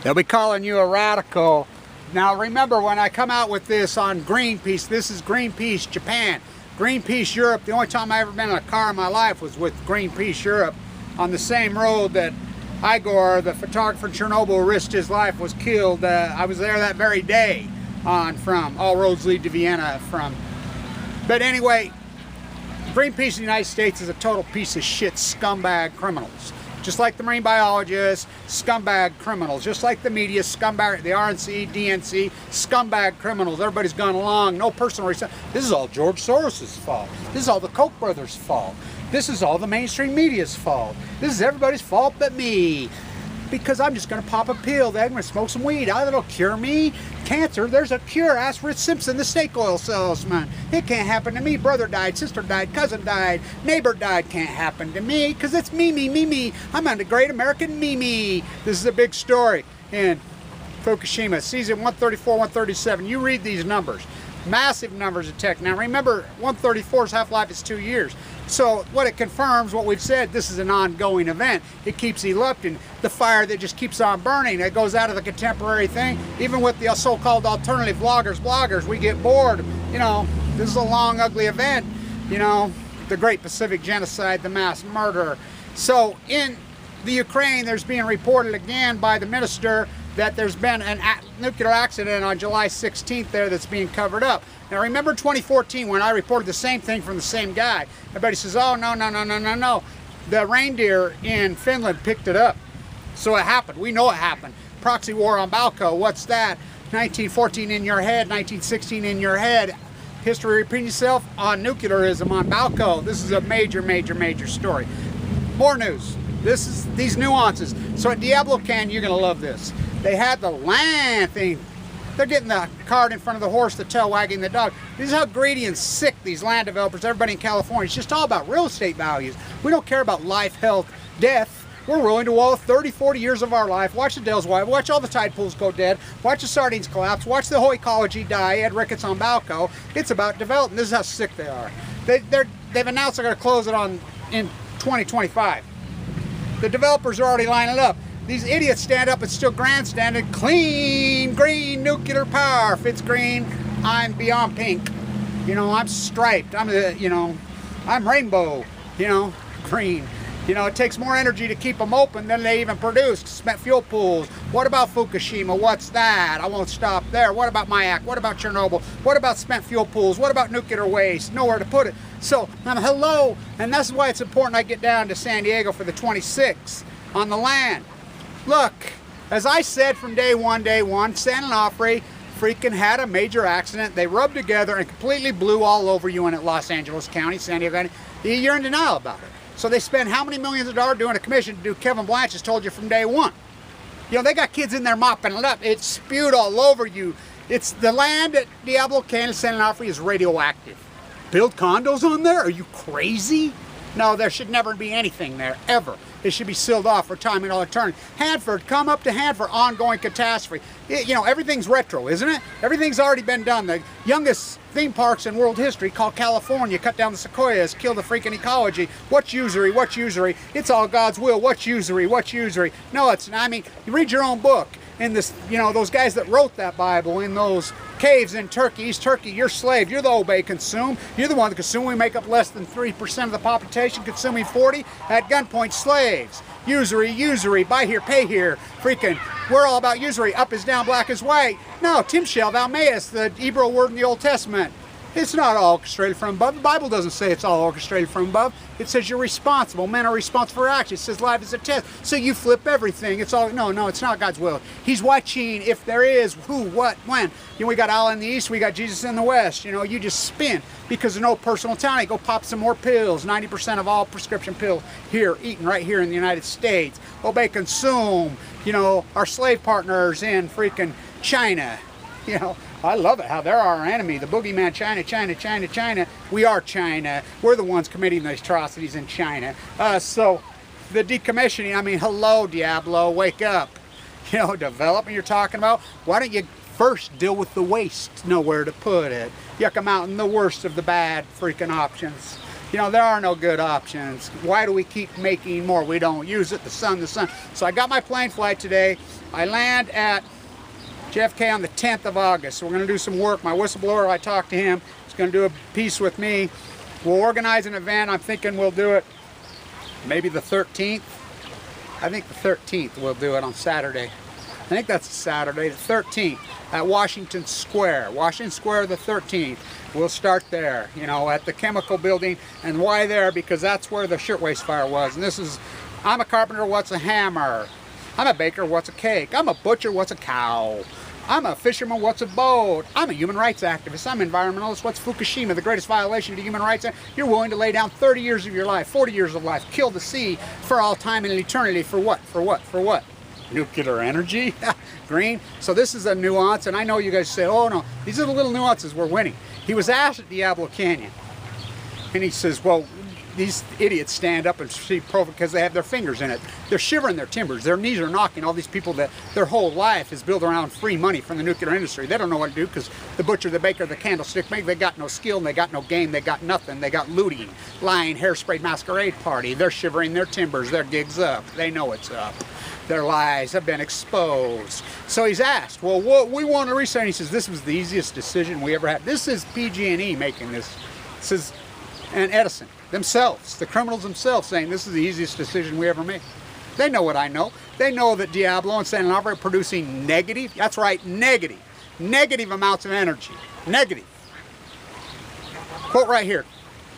They'll be calling you a radical. Now remember, when I come out with this on Greenpeace, this is Greenpeace Japan. Greenpeace Europe, the only time I ever been in a car in my life was with Greenpeace Europe on the same road that Igor, the photographer in Chernobyl, risked his life, was killed. I was there that very day from all roads lead to Vienna from. But anyway, Greenpeace in the United States is a total piece of shit scumbag criminals. Just like the marine biologists, scumbag criminals. Just like the media, scumbag, the RNC, DNC, scumbag criminals. Everybody's gone along, no personal reason. This is all George Soros's fault. This is all the Koch brothers' fault. This is all the mainstream media's fault. This is everybody's fault but me. Because I'm just gonna pop a pill, then I'm gonna smoke some weed. That'll cure me. Cancer, there's a cure. Ask Rich Simpson, the snake oil salesman. It can't happen to me. Brother died, sister died, cousin died, neighbor died. Can't happen to me, because it's me. I'm on the great American me. This is a big story in Fukushima, season 134, 137. You read these numbers. Massive numbers of tech. Now remember, 134's half-life is 2 years. So what it confirms, what we've said, this is an ongoing event. It keeps erupting. The fire that just keeps on burning. It goes out of the contemporary thing. Even with the so-called alternative bloggers, we get bored. You know, this is a long, ugly event. You know, the Great Pacific Genocide, the mass murder. So in the Ukraine, there's being reported again by the minister that there's been a nuclear accident on July 16th there that's being covered up. Now remember 2014 when I reported the same thing from the same guy. Everybody says, oh, no. The reindeer in Finland picked it up. So it happened. We know it happened. Proxy war on Balco. What's that? 1914 in your head, 1916 in your head. History repeating itself on nuclearism on Balco. This is a major story. More news. This is these nuances. So at Diablo Can, you're going to love this. They had the land thing. They're getting the cart in front of the horse, the tail wagging the dog. This is how greedy and sick these land developers, everybody in California. It's just all about real estate values. We don't care about life, health, death. We're willing to wall 30, 40 years of our life, watch the Dells wipe, watch all the tide pools go dead, watch the sardines collapse, watch the whole ecology die, Ed Ricketts on Balco. It's about development. This is how sick they are. They've announced they're going to close it in 2025. The developers are already lining it up. These idiots stand up and still grandstanding. Clean, green nuclear power. If it's green, I'm beyond pink. You know, I'm striped. I'm rainbow. You know, green. You know, it takes more energy to keep them open than they even produce. Spent fuel pools. What about Fukushima? What's that? I won't stop there. What about Mayak? What about Chernobyl? What about spent fuel pools? What about nuclear waste? Nowhere to put it. So, hello. And that's why it's important I get down to San Diego for the 26th on the land. Look, as I said from day one, San Onofre freaking had a major accident. They rubbed together and completely blew all over you in Los Angeles County, San Diego County. You're in denial about it. So they spend how many millions of dollars doing a commission to do Kevin Blanch has told you from day one. You know, they got kids in there mopping it up. It's spewed all over you. It's the land at Diablo Can and San Onofre is radioactive. Build condos on there? Are you crazy? No, there should never be anything there, ever. It should be sealed off for time and all eternity. Hanford, come up to Hanford, ongoing catastrophe. You know, everything's retro, isn't it? Everything's already been done. The youngest theme parks in world history called California, cut down the sequoias, kill the freaking ecology. What's usury? What's usury? It's all God's will. What's usury? What's usury? No, it's not. I mean, you read your own book. In this, you know, those guys that wrote that Bible in those caves in Turkey, East Turkey, you're slave. You're the obey, consume. You're the one that consume. We make up less than 3% of the population, consuming 40 at gunpoint slaves. Usury, buy here, pay here. Freaking, we're all about usury. Up is down, black is white. No, Tim Shell, thou mayest, the Hebrew word in the Old Testament. It's not all orchestrated from above. The Bible doesn't say it's all orchestrated from above. It says you're responsible. Men are responsible for action. It says life is a test. So you flip everything. It's all, no, it's not God's will. He's watching if there is, who, what, when. You know, we got Allah in the East, we got Jesus in the West. You know, you just spin because there's no personal talent. Go pop some more pills. 90% of all prescription pills here, eaten right here in the United States. Obey, consume. You know, our slave partners in freaking China. You know, I love it how they're our enemy. The boogeyman, China. We are China. We're the ones committing these atrocities in China. So the decommissioning, I mean, hello, Diablo, wake up. You know, development you're talking about. Why don't you first deal with the waste? Know where to put it. Yucca Mountain, the worst of the bad freaking options. You know, there are no good options. Why do we keep making more? We don't use it. The sun. So I got my plane flight today. I land at JFK on the 10th of August. So we're going to do some work. My whistleblower, I talked to him. He's going to do a piece with me. We'll organize an event. I'm thinking we'll do it maybe the 13th. I think the 13th we'll do it on Saturday. I think that's Saturday, the 13th, at Washington Square. Washington Square, the 13th. We'll start there, you know, at the chemical building. And why there? Because that's where the shirtwaist fire was. And this is, I'm a carpenter, what's a hammer? I'm a baker, what's a cake? I'm a butcher, what's a cow? I'm a fisherman, what's a boat? I'm a human rights activist. I'm an environmentalist, what's Fukushima? The greatest violation to human rights. You're willing to lay down 30 years of your life, 40 years of life, kill the sea for all time and eternity. For what? For what? For what? Nuclear energy? Green? So this is a nuance, and I know you guys say, oh no, these are the little nuances we're winning. He was asked at Diablo Canyon, and he says, well, these idiots stand up and see profit because they have their fingers in it. They're shivering their timbers. Their knees are knocking. All these people that their whole life is built around free money from the nuclear industry. They don't know what to do because the butcher, the baker, the candlestick maker, they got no skill and they got no game. They got nothing. They got looting, lying, hairspray masquerade party. They're shivering their timbers. Their gig's up. They know it's up. Their lies have been exposed. So he's asked, well, what we want to reset. And he says, this was the easiest decision we ever had. This is PG&E making this. This is, and Edison themselves, the criminals themselves, saying this is the easiest decision we ever made. They know what I know. They know that Diablo and San Onofre are producing negative, that's right, negative amounts of energy. Negative. Quote right here.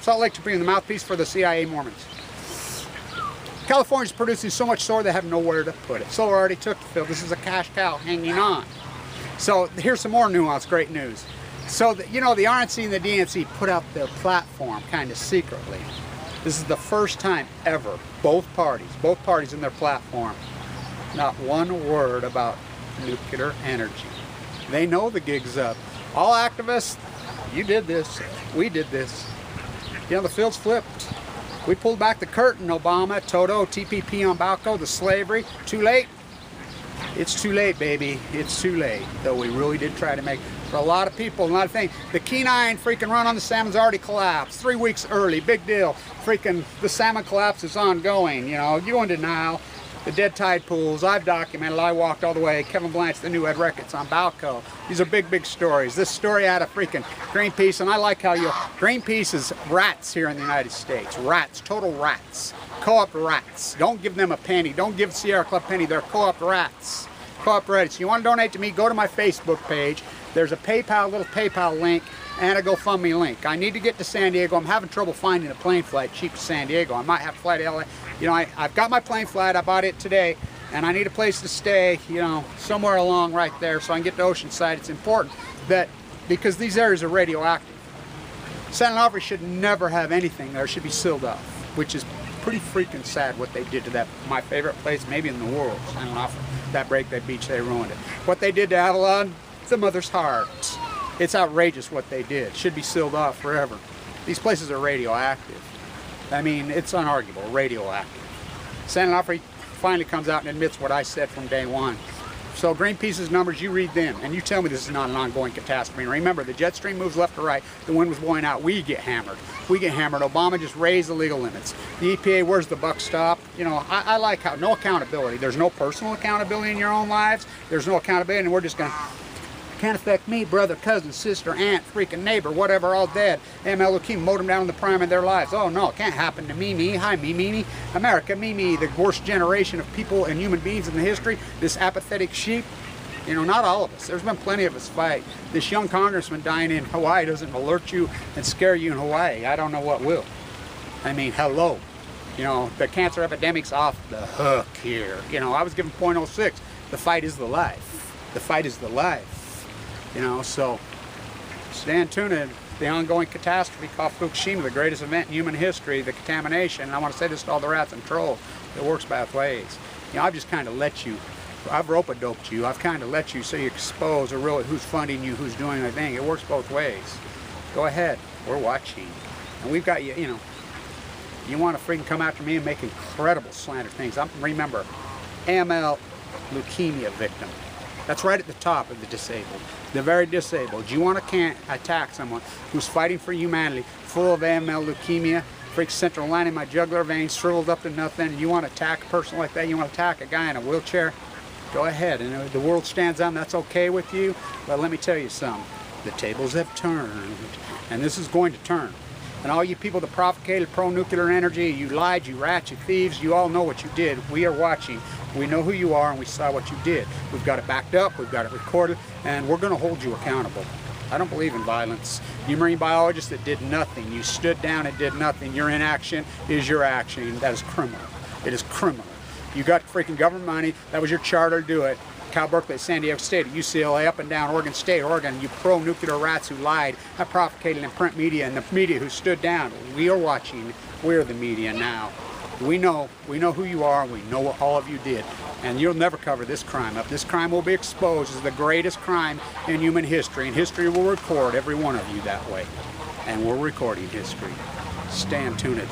Salt Lake Supreme, the mouthpiece for the CIA Mormons. California's producing so much solar they have nowhere to put it. Solar already took the field. This is a cash cow hanging on. So here's some more nuance, great news. So, you know, the RNC and the DNC put out their platform kind of secretly. This is the first time ever, both parties in their platform, not one word about nuclear energy. They know the gig's up. All activists, you did this, we did this. You know, the field's flipped. We pulled back the curtain, Obama, Toto, TPP on Balco, the slavery. Too late? It's too late, baby. It's too late. Though we really did try to make, for a lot of people, a lot of things. The Kenai freaking run on the salmon's already collapsed. 3 weeks early, big deal. Freaking, the salmon collapse is ongoing. You know, you go in denial. The dead tide pools, I've documented, I walked all the way. Kevin Blanch, the new Ed Records on Balco. These are big, big stories. This story out of freaking Greenpeace, and I like how Greenpeace is rats here in the United States. Rats, total rats. Co-op rats. Don't give them a penny. Don't give Sierra Club a penny. They're co-op rats. Co-op rats. You want to donate to me, go to my Facebook page. There's a PayPal, little PayPal link, and a GoFundMe link. I need to get to San Diego. I'm having trouble finding a plane flight cheap to San Diego. I might have to fly to LA. You know, I've got my plane flight. I bought it today, and I need a place to stay, you know, somewhere along right there so I can get to Oceanside. It's important that, because these areas are radioactive. San Onofre should never have anything there. It should be sealed off, which is pretty freaking sad what they did to that, my favorite place maybe in the world, San Onofre. That Breakaway Beach, they ruined it. What they did to Avalon, the mother's heart. It's outrageous what they did. It should be sealed off forever. These places are radioactive. I mean, it's unarguable, radioactive. San Onofre finally comes out and admits what I said from day one. So Greenpeace's numbers, you read them, and you tell me this is not an ongoing catastrophe. And remember, the jet stream moves left to right, the wind was blowing out, we get hammered. We get hammered. Obama just raised the legal limits. The EPA, where's the buck stop? You know, I like how, no accountability. There's no personal accountability in your own lives. There's no accountability, and we're just going to, can't affect me, brother, cousin, sister, aunt, freaking neighbor, whatever, all dead. ML leukemia mowed them down in the prime of their lives. Oh no, it can't happen to me. Hi, me. America, me. The worst generation of people and human beings in the history. This apathetic sheep. You know, not all of us. There's been plenty of us fight. This young congressman dying in Hawaii doesn't alert you and scare you in Hawaii. I don't know what will. I mean, hello. You know, the cancer epidemic's off the hook here. You know, I was given .06. The fight is the life. The fight is the life. You know, so stand tuned to the ongoing catastrophe called Fukushima, the greatest event in human history, the contamination. And I want to say this to all the rats and trolls. It works both ways. You know, I've just kind of let you, I've rope-a-doped you. I've kind of let you so you expose or really who's funding you, who's doing the thing. It works both ways. Go ahead. We're watching. And we've got you, you know, you want to freaking come after me and make incredible slander things. Remember, AML leukemia victim. That's right at the top of the disabled. The very disabled. You want to attack someone who's fighting for humanity, full of AML leukemia, freak central line in my jugular vein, shriveled up to nothing. You want to attack a person like that? You want to attack a guy in a wheelchair? Go ahead, and if the world stands on, that's okay with you. But let me tell you something. The tables have turned, and this is going to turn. And all you people that propagated pro-nuclear energy, you lied, you rats, you thieves, you all know what you did. We are watching. We know who you are, and we saw what you did. We've got it backed up, we've got it recorded, and we're going to hold you accountable. I don't believe in violence. You marine biologists that did nothing, you stood down and did nothing. Your inaction is your action. That is criminal. It is criminal. You got freaking government money. That was your charter to do it. Cal Berkeley, San Diego State, UCLA, up and down Oregon State, Oregon, you pro-nuclear rats who lied, have propagated in print media, and the media who stood down. We are watching. We're the media now. We know who you are, and we know what all of you did. And you'll never cover this crime up. This crime will be exposed as the greatest crime in human history, and history will record every one of you that way. And we're recording history. Stay tuned.